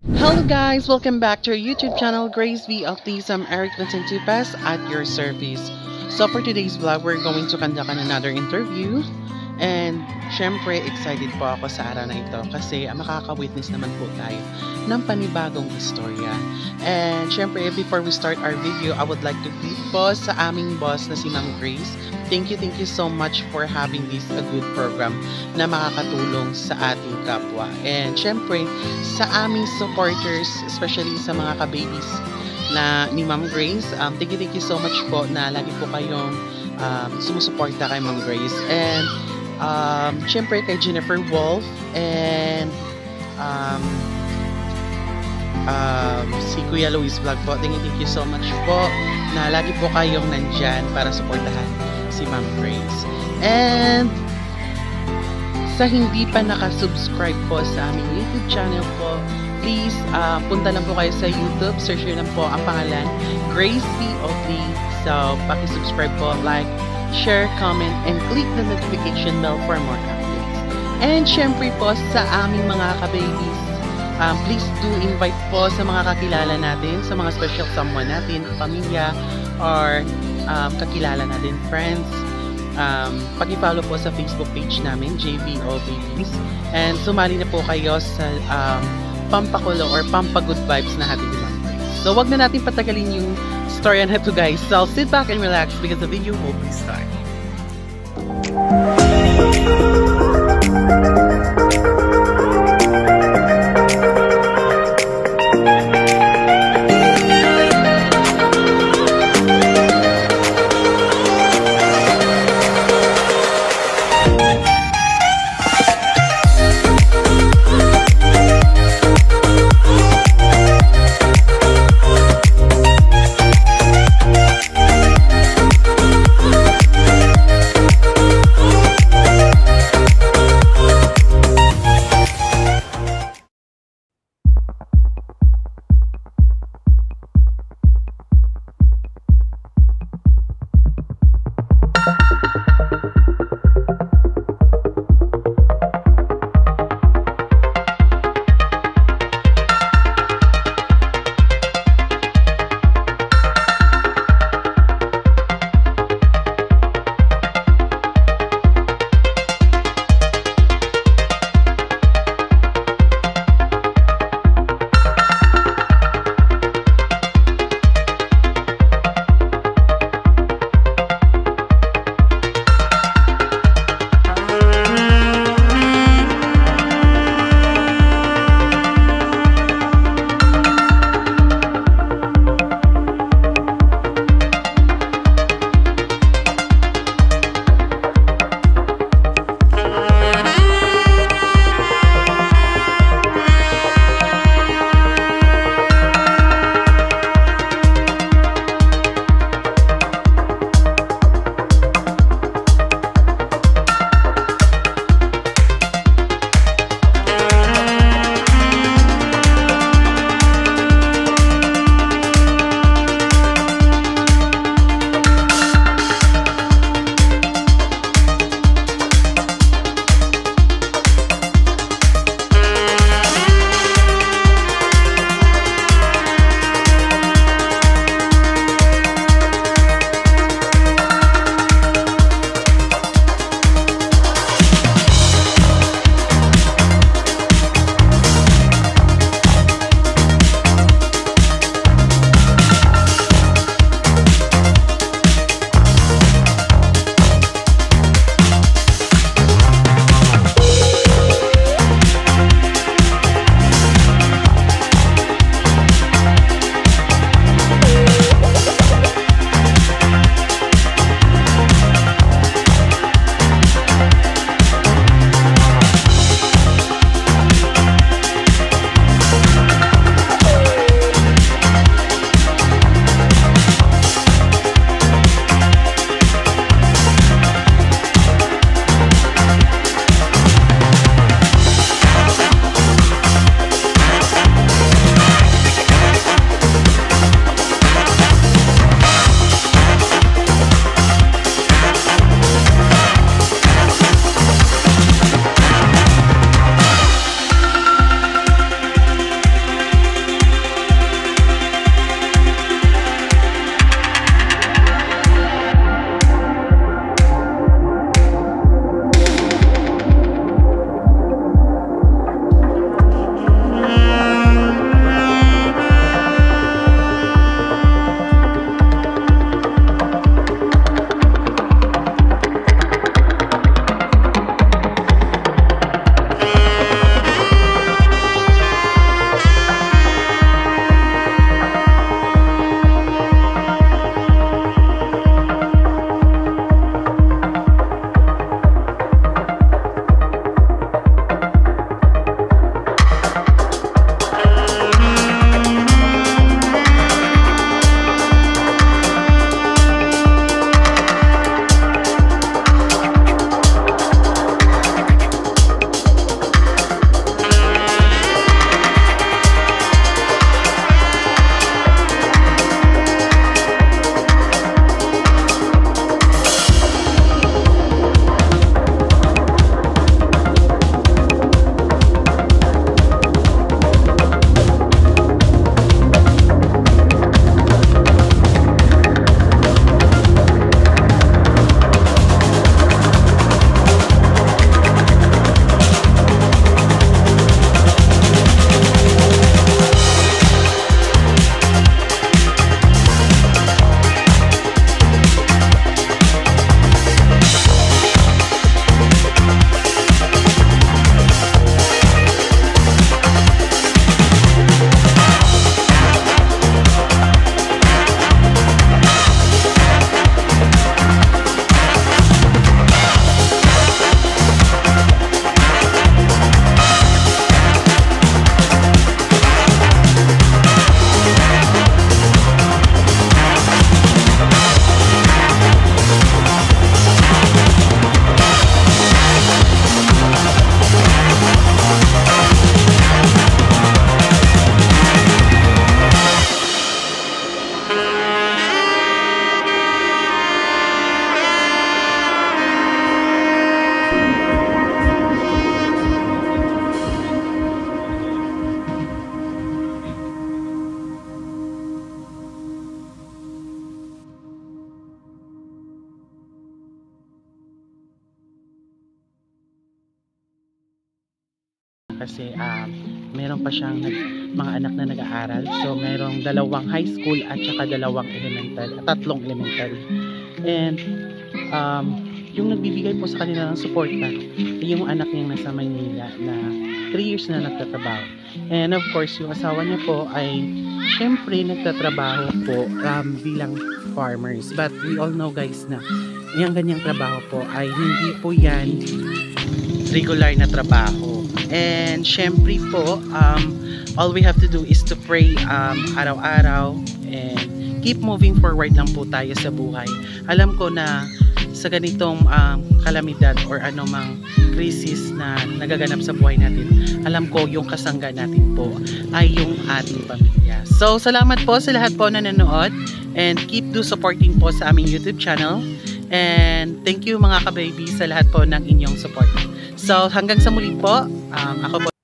Hello guys, welcome back to our YouTube channel, Grace V of These. I'm Eric Vincent Tupas at your service. So for today's vlog, we're going to conduct another interview. And syempre, excited po ako sa araw na ito kasi makaka-witness naman po tayo ng panibagong istorya. And syempre, before we start our video, I would like to greet po sa aming boss na si Ma'am Grace. Thank you so much for having this a good program na makakatulong sa ating kapwa. And syempre, sa aming supporters, especially sa mga ka-babies na ni Ma'am Grace, thank you so much po na lagi po kayong sumusuporta kay Ma'am Grace. And syempre kay Jennifer Wolf and si Kuya Luis Vlog po. Thank you so much po na lagi po kayong nandyan para suportahan si Ma'am Grace. And sa hindi pa nakasubscribe po sa aming YouTube channel po, please punta lang po kayo sa YouTube, search nyo lang po ang pangalan Grace VOD. So paki-subscribe po, like, share, comment, and click the notification bell for more updates. And syempre po sa aming mga ka-babies, please do invite po sa mga kakilala natin, sa mga special someone natin, pamilya, or kakilala natin, friends. Paki-follow po sa Facebook page namin, JVO Babies. And sumali na po kayo sa pampakulo or pampagood vibes na hatid ni Ma'am Grace. So wag na natin patagalin yung story na to guys. So sit back and relax because the video will be start. kasi meron pa siyang mga anak na nag-aaral. So merong 2 high school at saka 2 elementary, 3 elementary. And yung nagbibigay po sa kanila ng suporta yung anak niyang nasa Maynila na 3 years na nagtatrabaho. And of course, yung asawa niya po ay syempre nagtatrabaho po bilang farmers. But we all know guys na yung ganyang trabaho po ay hindi po yan regular na trabaho. And syempre po, all we have to do is to pray araw-araw and keep moving forward lang po tayo sa buhay. Alam ko na sa ganitong kalamidad or anumang krisis na nagaganap sa buhay natin, alam ko yung kasangga natin po ay yung ating pamilya. So salamat po sa lahat po na nanonood and keep supporting po sa aming YouTube channel. And thank you mga ka-baby sa lahat po ng inyong support. So hanggang sa muli po, ako po